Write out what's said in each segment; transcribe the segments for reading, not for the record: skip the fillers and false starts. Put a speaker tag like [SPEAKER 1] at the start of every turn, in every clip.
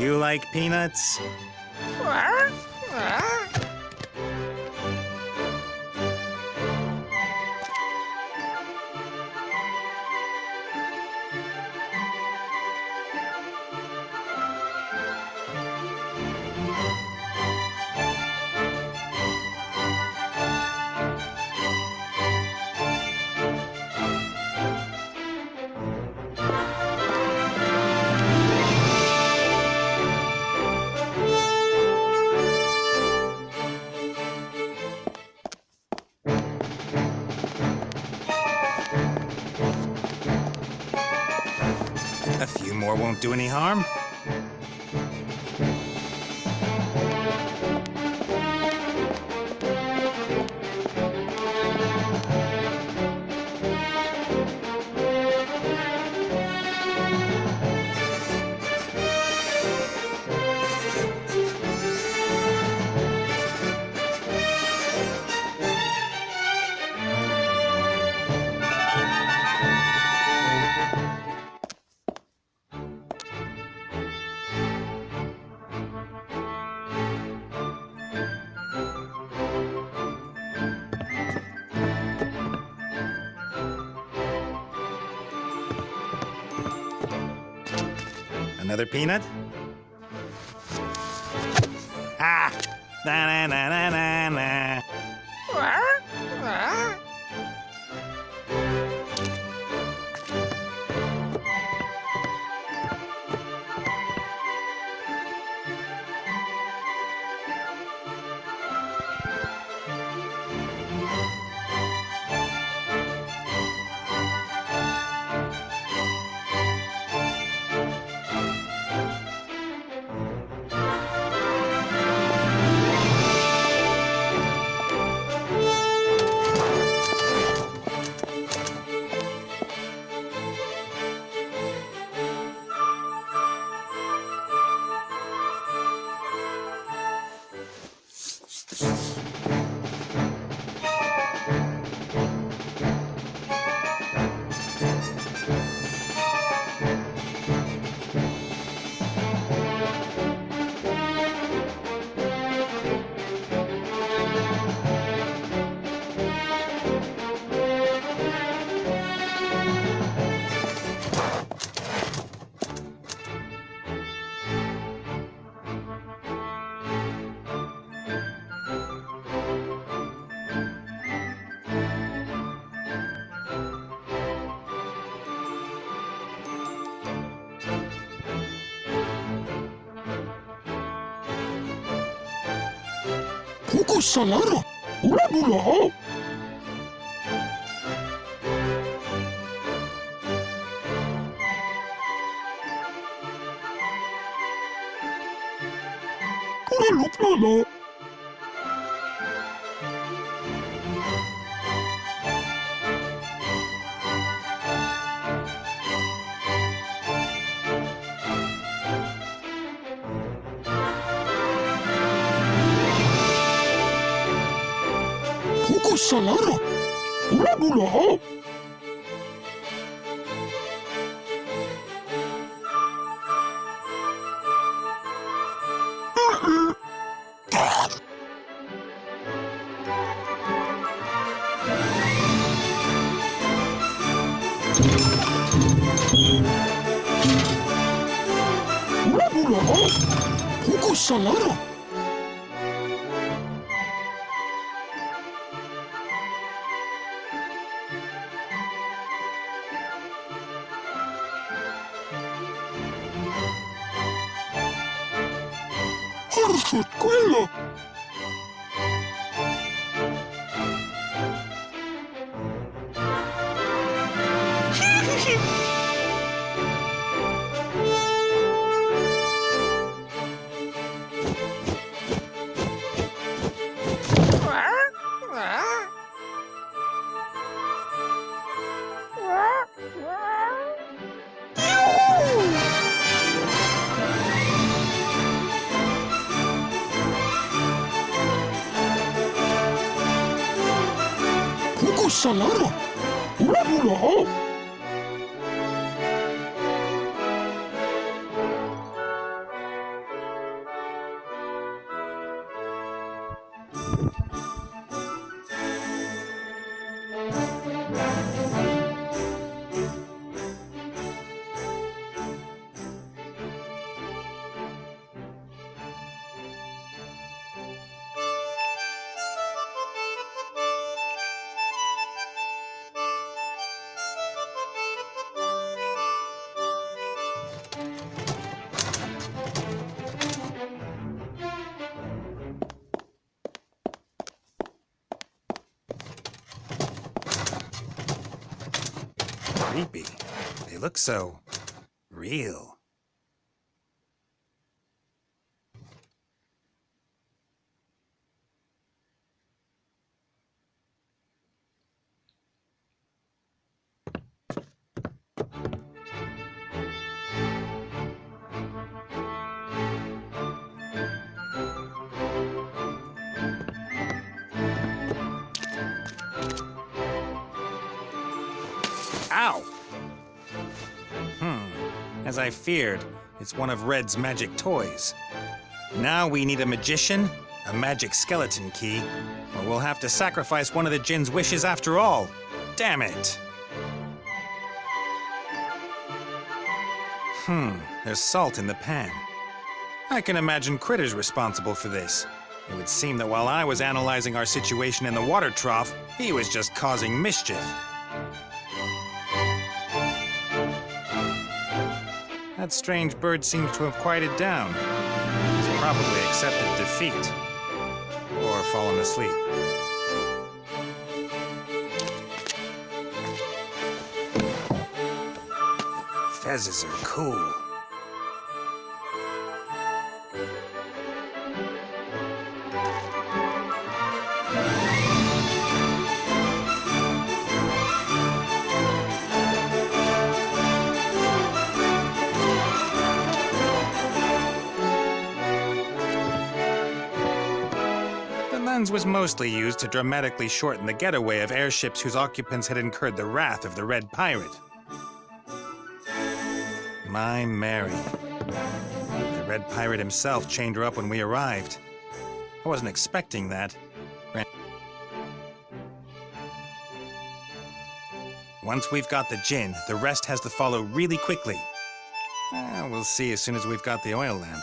[SPEAKER 1] you like peanuts? A few more won't do any harm. Another peanut? Ah! Na-na-na-na-na-na.
[SPEAKER 2] Poco salado. Bula bula. Pura luplala. Poco salado. Bula bula. Bula bula. Poco salado. ¡Harta escuela! Poco salado. Bula bula.
[SPEAKER 1] creepy. They look so real. Ow! As I feared, it's one of Red's magic toys. Now we need a magician, a magic skeleton key, or we'll have to sacrifice one of the Djinn's wishes after all. Damn it! There's salt in the pan. I can imagine Critter's responsible for this. It would seem that while I was analyzing our situation in the water trough, he was just causing mischief. That strange bird seems to have quieted down. He's probably accepted defeat. Or fallen asleep. Fezzes are cool. Was mostly used to dramatically shorten the getaway of airships whose occupants had incurred the wrath of the Red Pirate. My Mary. The Red Pirate himself chained her up when we arrived. I wasn't expecting that. Once we've got the Djinn, the rest has to follow really quickly. We'll see as soon as we've got the oil lamp.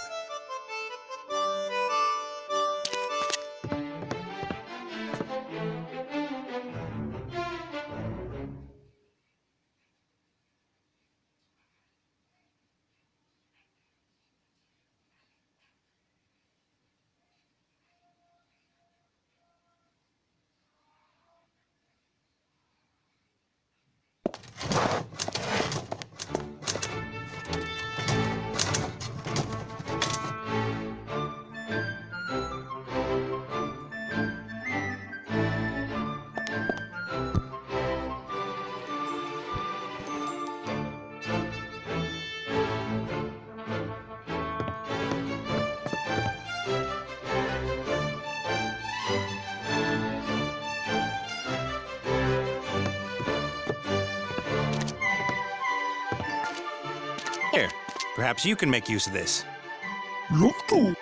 [SPEAKER 1] Here, perhaps you can make use of this.
[SPEAKER 2] Look to.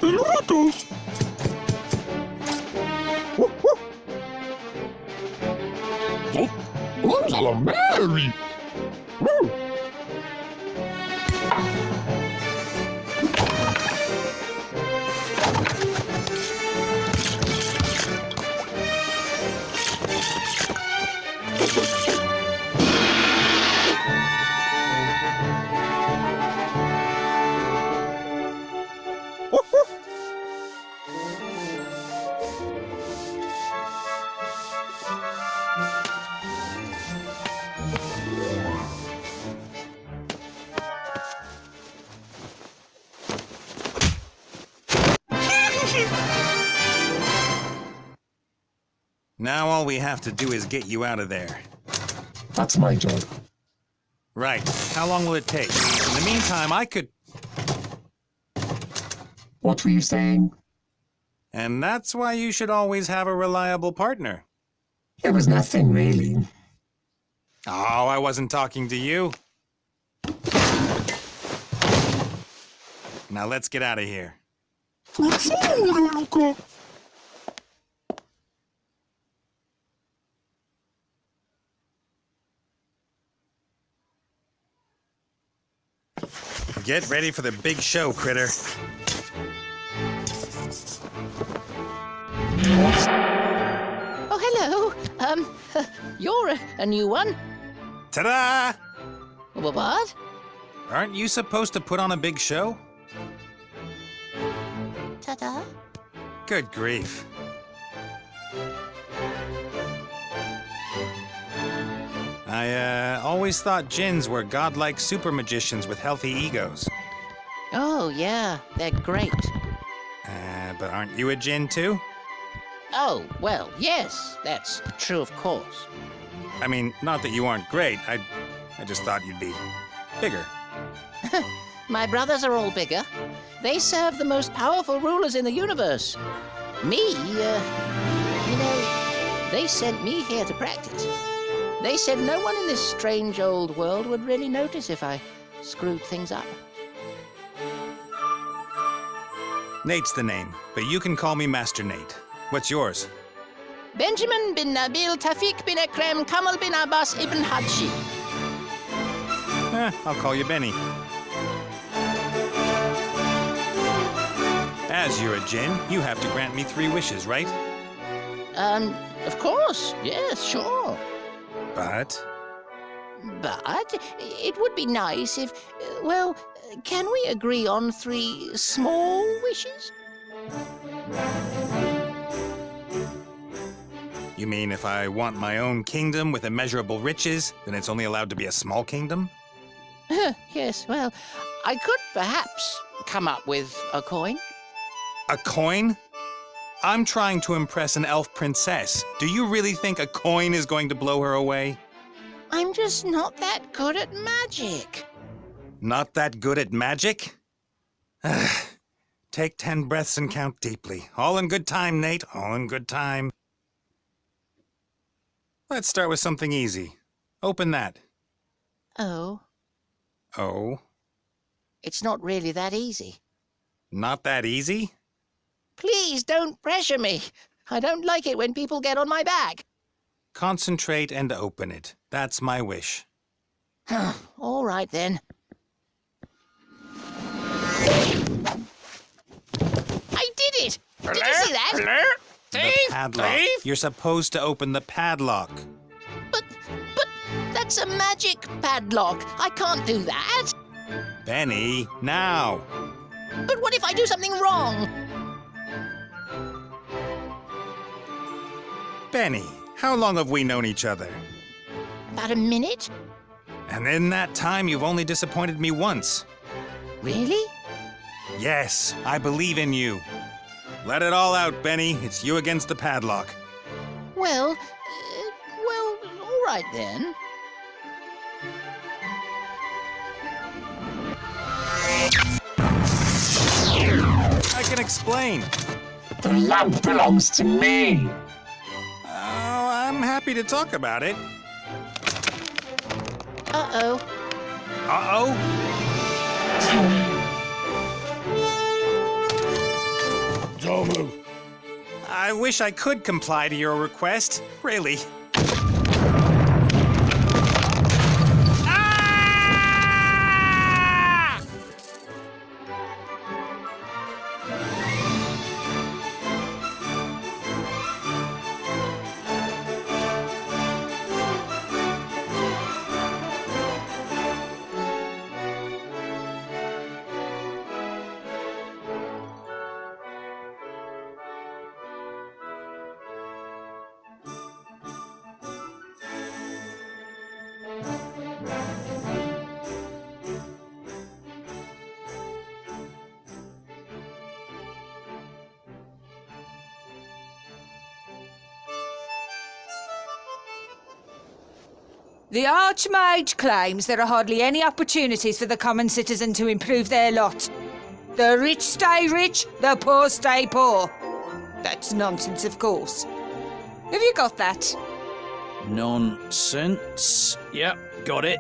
[SPEAKER 2] Ratos! Angela Mary!
[SPEAKER 1] Now all we have to do is get you out of there.
[SPEAKER 2] That's my job.
[SPEAKER 1] Right. How long will it take? In the meantime, I could...
[SPEAKER 2] What were you saying?
[SPEAKER 1] And that's why you should always have a reliable partner.
[SPEAKER 2] It was nothing, really.
[SPEAKER 1] Oh, I wasn't talking to you. Now let's get out of here.
[SPEAKER 2] Luca.
[SPEAKER 1] Get ready for the big show, critter.
[SPEAKER 3] Oh, hello. You're a new one.
[SPEAKER 1] Ta-da!
[SPEAKER 3] What?
[SPEAKER 1] Aren't you supposed to put on a big show?
[SPEAKER 3] Ta-da.
[SPEAKER 1] Good grief. I always thought djinns were godlike super magicians with healthy egos.
[SPEAKER 3] Oh, yeah, they're great.
[SPEAKER 1] But aren't you a djinn too?
[SPEAKER 3] Oh, well, yes, that's true, of course.
[SPEAKER 1] I mean, not that you aren't great. I just thought you'd be bigger.
[SPEAKER 3] My brothers are all bigger. They serve the most powerful rulers in the universe. Me, they sent me here to practice. They said no one in this strange old world would really notice if I screwed things up.
[SPEAKER 1] Nate's the name, but you can call me Master Nate. What's yours?
[SPEAKER 3] Benjamin bin Nabil Tafik bin Ekrem Kamal bin Abbas ibn Hadji.
[SPEAKER 1] I'll call you Benny. As you're a djinn, you have to grant me 3 wishes, right?
[SPEAKER 3] Of course, yes, sure.
[SPEAKER 1] But
[SPEAKER 3] But it would be nice if, can we agree on 3 small wishes?
[SPEAKER 1] you mean if I want my own kingdom with immeasurable riches, then it's only allowed to be a small kingdom?
[SPEAKER 3] Yes, well, I could perhaps come up with a coin.
[SPEAKER 1] A coin? I'm trying to impress an elf princess. Do you really think a coin is going to blow her away?
[SPEAKER 3] I'm just not that good at magic.
[SPEAKER 1] Not that good at magic? Take 10 breaths and count deeply. All in good time, Nate. All in good time. Let's start with something easy. Open that.
[SPEAKER 3] Oh,
[SPEAKER 1] Oh?
[SPEAKER 3] it's not really that easy.
[SPEAKER 1] Not that easy?
[SPEAKER 3] Please don't pressure me. I don't like it when people get on my back.
[SPEAKER 1] Concentrate and open it. That's my wish.
[SPEAKER 3] All right, then. I did it! Did you see that?
[SPEAKER 1] The padlock. You're supposed to open the padlock.
[SPEAKER 3] But that's a magic padlock. I can't do that.
[SPEAKER 1] Benny, now.
[SPEAKER 3] But what if I do something wrong?
[SPEAKER 1] Benny, how long have we known each other?
[SPEAKER 3] About a minute?
[SPEAKER 1] And in that time, you've only disappointed me once.
[SPEAKER 3] Really?
[SPEAKER 1] Yes, I believe in you. Let it all out, Benny. It's you against the padlock.
[SPEAKER 3] Well, all right then.
[SPEAKER 1] I can explain.
[SPEAKER 2] The lamp belongs to me.
[SPEAKER 1] Oh, I'm happy to talk about it.
[SPEAKER 3] Uh-oh.
[SPEAKER 1] Uh-oh?
[SPEAKER 2] Domu.
[SPEAKER 1] I wish I could comply to your request. Really. Ah!
[SPEAKER 4] The Archmage claims there are hardly any opportunities for the common citizen to improve their lot. The rich stay rich, the poor stay poor. That's nonsense, of course. Have you got that?
[SPEAKER 5] Nonsense. Yep, got it.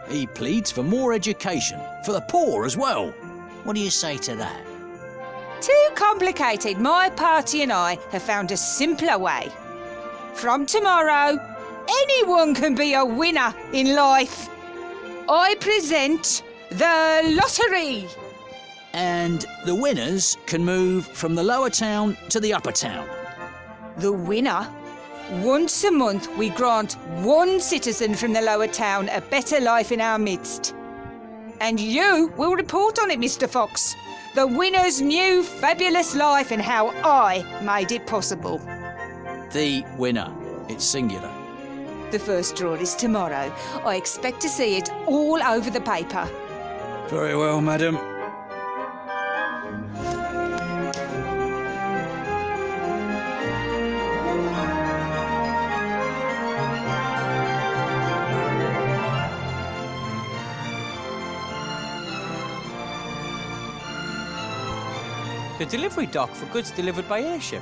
[SPEAKER 5] He pleads for more education, for the poor as well. What do you say to that?
[SPEAKER 4] Too complicated. My party and I have found a simpler way. From tomorrow, anyone can be a winner in life. I present the lottery.
[SPEAKER 5] And the winners can move from the lower town to the upper town.
[SPEAKER 4] The winner? Once a month, we grant one citizen from the lower town a better life in our midst. And you will report on it, Mr. Fox. The winner's new fabulous life and how I made it possible.
[SPEAKER 5] The winner. It's singular.
[SPEAKER 4] The first draw is tomorrow. I expect to see it all over the paper.
[SPEAKER 5] Very well, madam.
[SPEAKER 6] The delivery dock for goods delivered by airship.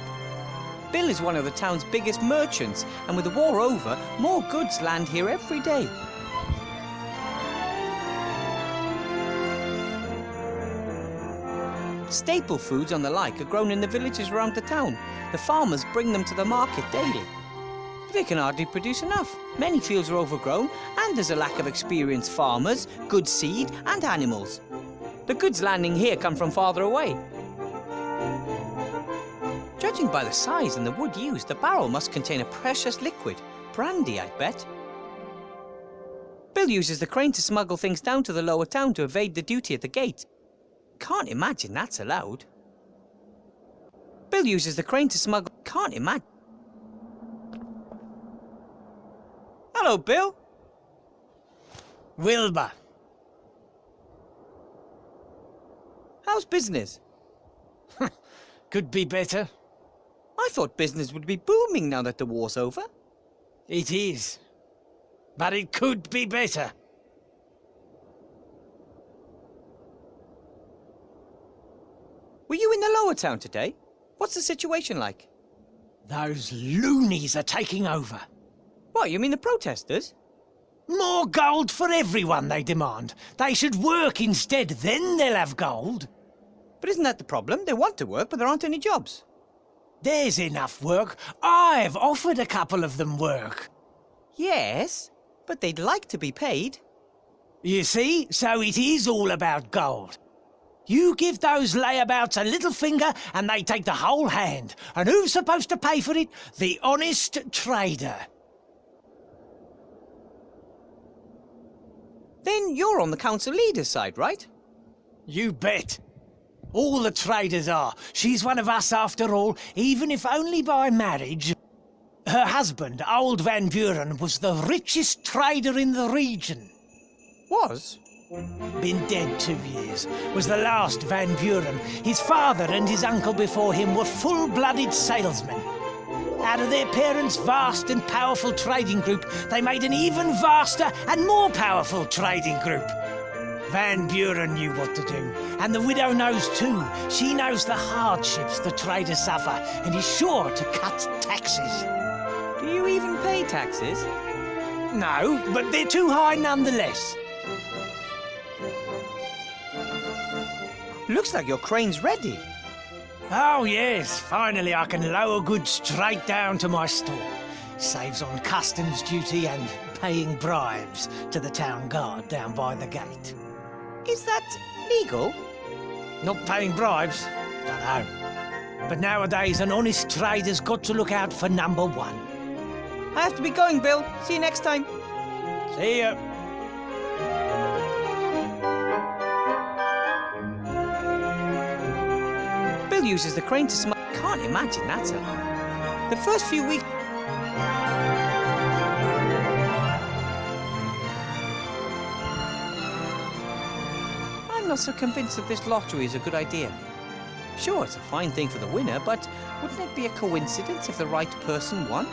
[SPEAKER 6] Bill is one of the town's biggest merchants, and with the war over, more goods land here every day. Staple foods and the like are grown in the villages around the town. The farmers bring them to the market daily. But they can hardly produce enough. Many fields are overgrown, and there's a lack of experienced farmers, good seed, and animals. The goods landing here come from farther away. Judging by the size and the wood used, the barrel must contain a precious liquid. Brandy, I bet. Bill uses the crane to smuggle things down to the lower town to evade the duty at the gate. Can't imagine that's allowed. Bill uses the crane to smuggle... Can't imagine... Hello, Bill.
[SPEAKER 7] Wilbur.
[SPEAKER 6] How's business?
[SPEAKER 7] Could be better.
[SPEAKER 6] I thought business would be booming now that the war's over.
[SPEAKER 7] It is. But it could be better.
[SPEAKER 6] Were you in the lower town today? What's the situation like?
[SPEAKER 7] Those loonies are taking over.
[SPEAKER 6] What, you mean the protesters?
[SPEAKER 7] More gold for everyone, they demand. They should work instead, then they'll have gold.
[SPEAKER 6] But isn't that the problem? They want to work, but there aren't any jobs.
[SPEAKER 7] There's enough work. I've offered a couple of them work.
[SPEAKER 6] Yes, but they'd like to be paid.
[SPEAKER 7] You see, so it is all about gold. You give those layabouts a little finger and they take the whole hand. And who's supposed to pay for it? The honest trader.
[SPEAKER 6] Then you're on the council leader's side, right?
[SPEAKER 7] You bet. All the traders are. She's one of us after all, even if only by marriage. Her husband, old Van Buren, was the richest trader in the region.
[SPEAKER 6] Was?
[SPEAKER 7] Been dead 2 years. Was the last Van Buren. His father and his uncle before him were full-blooded salesmen. Out of their parents' vast and powerful trading group, they made an even vaster and more powerful trading group. Van Buren knew what to do, and the widow knows too. She knows the hardships the traders suffer, and is sure to cut taxes.
[SPEAKER 6] Do you even pay taxes?
[SPEAKER 7] No, but they're too high nonetheless.
[SPEAKER 6] Looks like your crane's ready.
[SPEAKER 7] Oh yes, finally I can lower goods straight down to my store. Saves on customs duty and paying bribes to the town guard down by the gate.
[SPEAKER 6] Is that legal?
[SPEAKER 7] Not paying bribes? Dunno. But nowadays an honest trader's got to look out for number one.
[SPEAKER 6] I have to be going, Bill. See you next time.
[SPEAKER 7] See ya.
[SPEAKER 6] Bill uses the crane to smuggle... Can't imagine that's allowed. The first few weeks... I'm not so convinced that this lottery is a good idea. Sure, it's a fine thing for the winner, but wouldn't it be a coincidence if the right person won?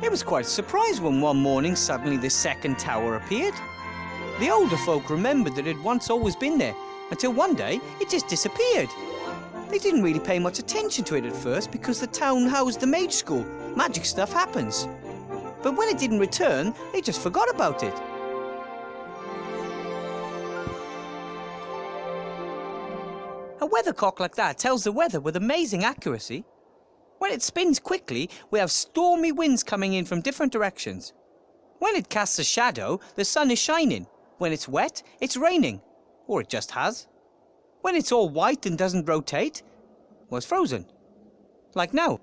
[SPEAKER 6] It was quite a surprise when one morning suddenly the second tower appeared. The older folk remembered that it had once always been there, until one day it just disappeared. They didn't really pay much attention to it at first because the town housed the mage school. Magic stuff happens. But when it didn't return, they just forgot about it. A weathercock like that tells the weather with amazing accuracy. When it spins quickly, we have stormy winds coming in from different directions. When it casts a shadow, the sun is shining. When it's wet, it's raining. Or it just has. When it's all white and doesn't rotate, well, it's frozen. Like now.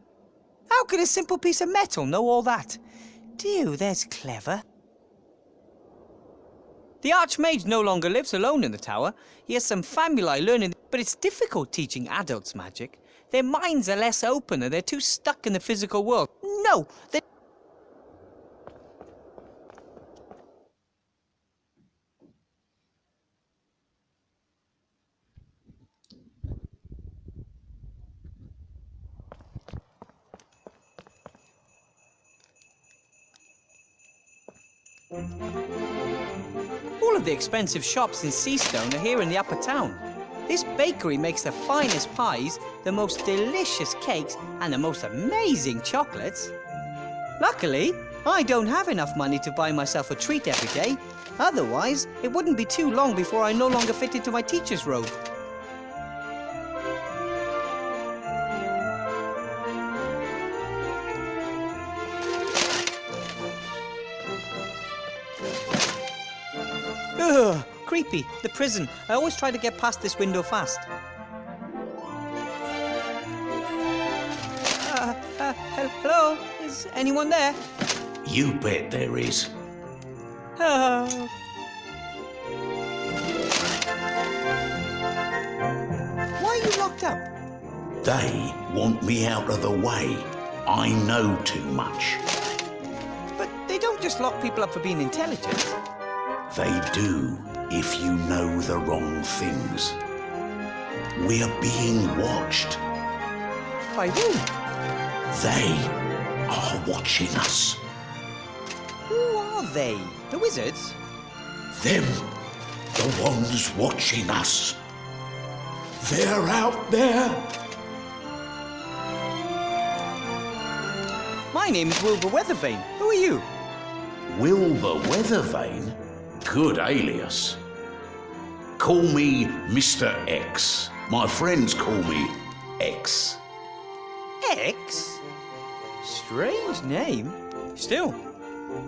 [SPEAKER 6] How could a simple piece of metal know all that? Dew, there's clever. The Archmage no longer lives alone in the tower. He has some family learning, but it's difficult teaching adults magic. Their minds are less open and they're too stuck in the physical world. No, they... All of the expensive shops in Seastone are here in the upper town. This bakery makes the finest pies, the most delicious cakes, and the most amazing chocolates. Luckily, I don't have enough money to buy myself a treat every day. Otherwise, it wouldn't be too long before I no longer fit into my teacher's robe. Ugh, creepy. The prison. I always try to get past this window fast. Hello? Is anyone there?
[SPEAKER 2] You bet there is.
[SPEAKER 6] Oh. Why are you locked up?
[SPEAKER 2] They want me out of the way. I know too much.
[SPEAKER 6] But they don't just lock people up for being intelligent.
[SPEAKER 2] They do if you know the wrong things. We're being watched.
[SPEAKER 6] By who?
[SPEAKER 2] They are watching us.
[SPEAKER 6] Who are they? The wizards?
[SPEAKER 2] Them, the ones watching us. They're out there.
[SPEAKER 6] My name is Wilbur Weathervane. Who are you?
[SPEAKER 2] Wilbur Weathervane? Good alias. Call me Mr. X. My friends call me X.
[SPEAKER 6] X? Strange name. Still,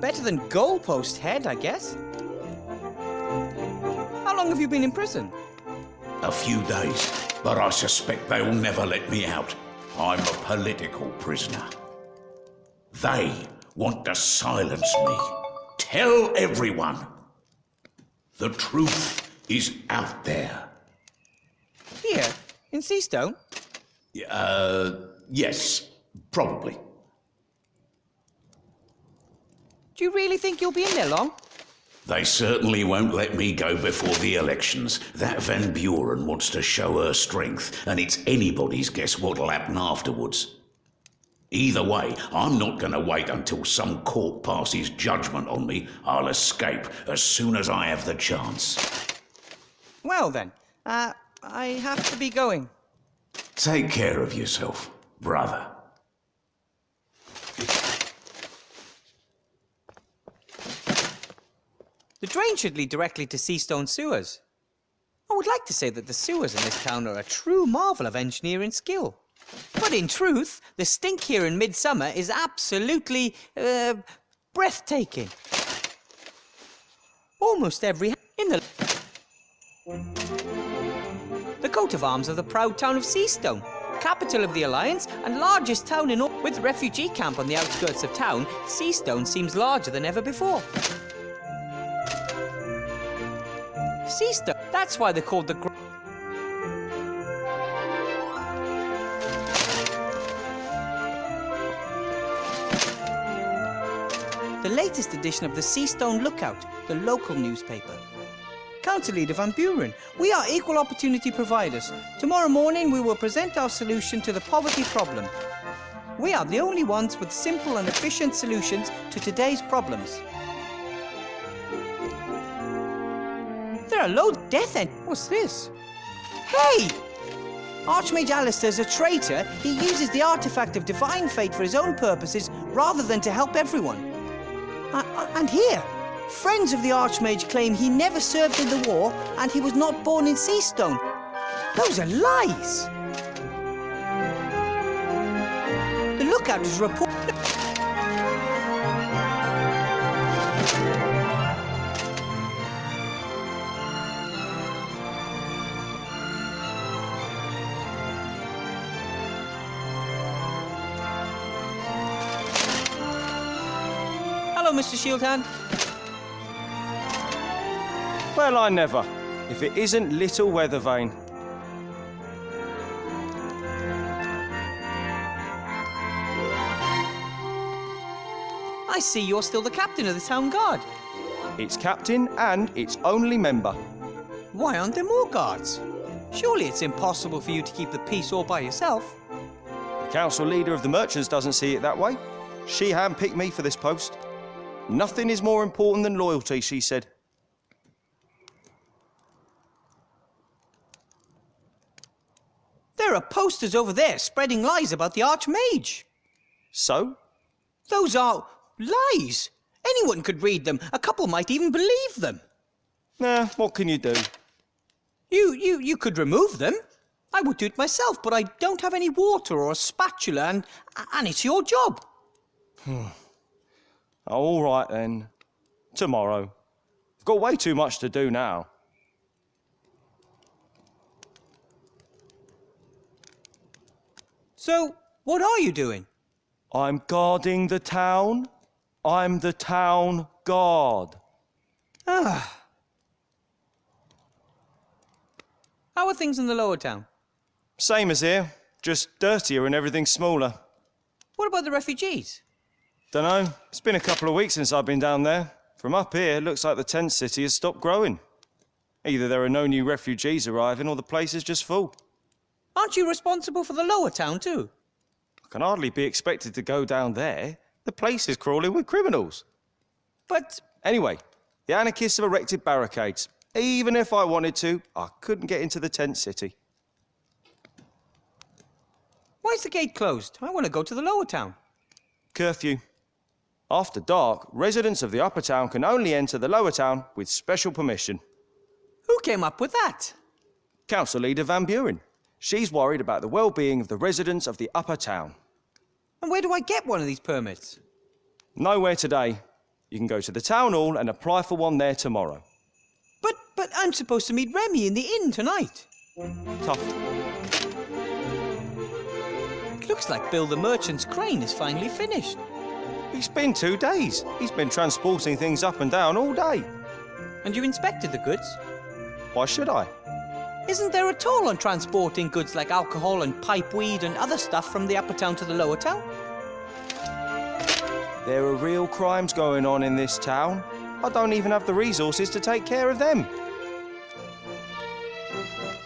[SPEAKER 6] better than Goalpost Head, I guess. How long have you been in prison?
[SPEAKER 2] A few days, but I suspect they'll never let me out. I'm a political prisoner. They want to silence me. Tell everyone. The truth is out there.
[SPEAKER 6] Here, in Seastone?
[SPEAKER 2] Yes, probably.
[SPEAKER 6] Do you really think you'll be in there long?
[SPEAKER 2] They certainly won't let me go before the elections. That Van Buren wants to show her strength, and it's anybody's guess what'll happen afterwards. Either way, I'm not going to wait until some court passes judgment on me. I'll escape as soon as I have the chance.
[SPEAKER 6] Well then, I have to be going.
[SPEAKER 2] Take care of yourself, brother.
[SPEAKER 6] The drain should lead directly to Seastone sewers. I would like to say that the sewers in this town are a true marvel of engineering skill. But in truth, the stink here in midsummer is absolutely, breathtaking. Almost every in the coat of arms of the proud town of Seastone, capital of the Alliance and largest town in all. With the refugee camp on the outskirts of town, Seastone seems larger than ever before. Seastone, that's why they're called the latest edition of the Seastone Lookout, the local newspaper. Council Leader Van Buren, we are equal opportunity providers. Tomorrow morning we will present our solution to the poverty problem. We are the only ones with simple and efficient solutions to today's problems. are loads of death end. What's this? Hey! Archmage Alistair's a traitor. He uses the artifact of divine fate for his own purposes rather than to help everyone. And here, friends of the Archmage claim he never served in the war and he was not born in Seastone. Those are lies. The lookout is reported. Hello, Mr. Shieldhand.
[SPEAKER 8] Well, I never. If it isn't little Weathervane.
[SPEAKER 6] I see you're still the captain of the town guard.
[SPEAKER 8] It's captain and its only member.
[SPEAKER 6] Why aren't there more guards? Surely it's impossible for you to keep the peace all by yourself.
[SPEAKER 8] The council leader of the merchants doesn't see it that way. She handpicked me for this post. Nothing is more important than loyalty, she said.
[SPEAKER 6] There are posters over there spreading lies about the Archmage.
[SPEAKER 8] So?
[SPEAKER 6] Those are lies. Anyone could read them. A couple might even believe them.
[SPEAKER 8] Nah, what can you do?
[SPEAKER 6] You could remove them. I would do it myself, but I don't have any water or a spatula, and it's your job.
[SPEAKER 8] All right then. Tomorrow. I've got way too much to do now.
[SPEAKER 6] So, what are you doing?
[SPEAKER 8] I'm guarding the town. I'm the town guard.
[SPEAKER 6] Ah. How are things in the lower town?
[SPEAKER 8] Same as here, just dirtier and everything smaller.
[SPEAKER 6] What about the refugees?
[SPEAKER 8] Dunno, it's been a couple of weeks since I've been down there. From up here, it looks like the tent city has stopped growing. Either there are no new refugees arriving or the place is just full.
[SPEAKER 6] Aren't you responsible for the lower town too?
[SPEAKER 8] I can hardly be expected to go down there. The place is crawling with criminals.
[SPEAKER 6] But...
[SPEAKER 8] Anyway, the anarchists have erected barricades. Even if I wanted to, I couldn't get into the tent city.
[SPEAKER 6] why is the gate closed? I want to go to the lower town.
[SPEAKER 8] Curfew. After dark, residents of the upper town can only enter the lower town with special permission.
[SPEAKER 6] Who came up with that?
[SPEAKER 8] Council Leader Van Buren. She's worried about the well-being of the residents of the upper town.
[SPEAKER 6] And where do I get one of these permits?
[SPEAKER 8] Nowhere today. You can go to the town hall and apply for one there tomorrow.
[SPEAKER 6] But I'm supposed to meet Remy in the inn tonight.
[SPEAKER 8] Tough.
[SPEAKER 6] It looks like Bill the Merchant's crane is finally finished.
[SPEAKER 8] It's been 2 days. He's been transporting things up and down all day.
[SPEAKER 6] And you inspected the goods?
[SPEAKER 8] Why should I?
[SPEAKER 6] Isn't there a toll on transporting goods like alcohol and pipeweed and other stuff from the upper town to the lower town?
[SPEAKER 8] There are real crimes going on in this town. I don't even have the resources to take care of them.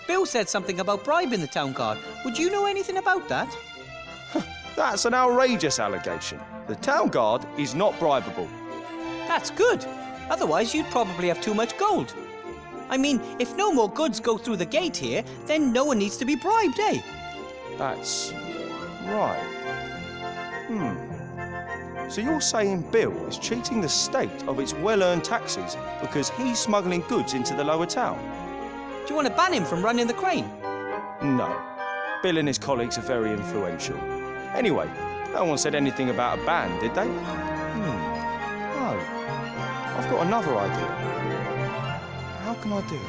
[SPEAKER 6] Bill said something about bribing the town guard. Would you know anything about that?
[SPEAKER 8] That's an outrageous allegation. The town guard is not bribable.
[SPEAKER 6] That's good. Otherwise, you'd probably have too much gold. I mean, if no more goods go through the gate here, then no one needs to be bribed, eh?
[SPEAKER 8] That's right. So you're saying Bill is cheating the state of its well-earned taxes because he's smuggling goods into the lower town?
[SPEAKER 6] Do you want to ban him from running the crane?
[SPEAKER 8] No. Bill and his colleagues are very influential. Anyway, no one said anything about a ban, did they? No. I've got another idea. How can I do it?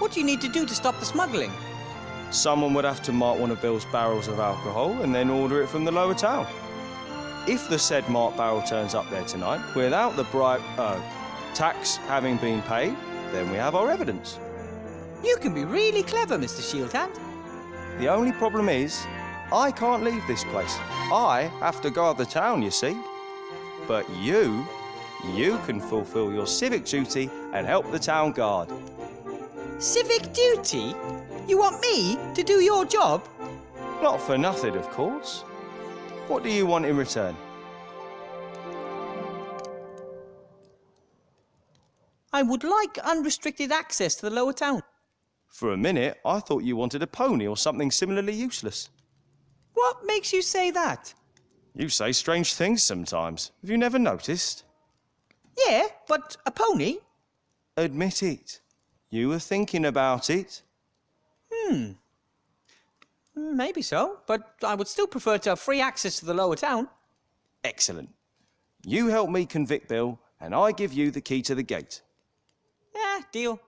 [SPEAKER 6] What do you need to do to stop the smuggling?
[SPEAKER 8] Someone would have to mark one of Bill's barrels of alcohol and then order it from the lower town. If the said marked barrel turns up there tonight without the tax having been paid, then we have our evidence.
[SPEAKER 6] You can be really clever, Mr. Shieldhand.
[SPEAKER 8] The only problem is, I can't leave this place. I have to guard the town, you see. But you can fulfill your civic duty and help the town guard.
[SPEAKER 6] Civic duty? You want me to do your job?
[SPEAKER 8] Not for nothing, of course. What do you want in return?
[SPEAKER 6] I would like unrestricted access to the lower town.
[SPEAKER 8] For a minute, I thought you wanted a pony or something similarly useless.
[SPEAKER 6] What makes you say that?
[SPEAKER 8] You say strange things sometimes. Have you never noticed?
[SPEAKER 6] Yeah, but a pony?
[SPEAKER 8] Admit it. You were thinking about it.
[SPEAKER 6] Maybe so, but I would still prefer to have free access to the lower town.
[SPEAKER 8] Excellent. You help me convict Bill, and I give you the key to the gate.
[SPEAKER 6] Yeah, deal.